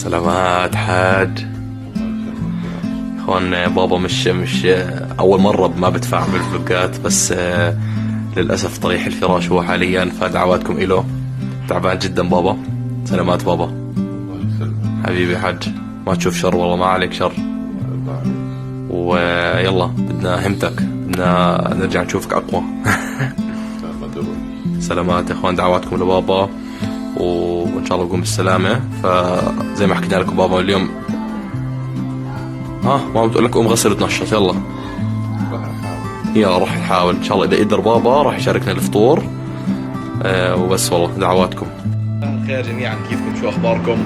سلامات حاج. اخوان بابا مش اول مرة ما بدفع بالفلوقات، بس للأسف طريح الفراش هو حاليا، فدعواتكم إله. تعبان جدا بابا. سلامات بابا. حبيبي حاج، ما تشوف شر والله، ما عليك شر. ويلا بدنا همتك، بدنا نرجع نشوفك أقوى. سلامات يا اخوان، دعواتكم لبابا وان شاء الله يقوم بالسلامة. فزي ما حكينا لكم بابا اليوم، ما بتقول لك قوم غسل وتنشط. يلا روح نحاول ان شاء الله، اذا قدر بابا راح يشاركنا الفطور. وبس والله دعواتكم. خير جميعا، كيفكم؟ شو اخباركم؟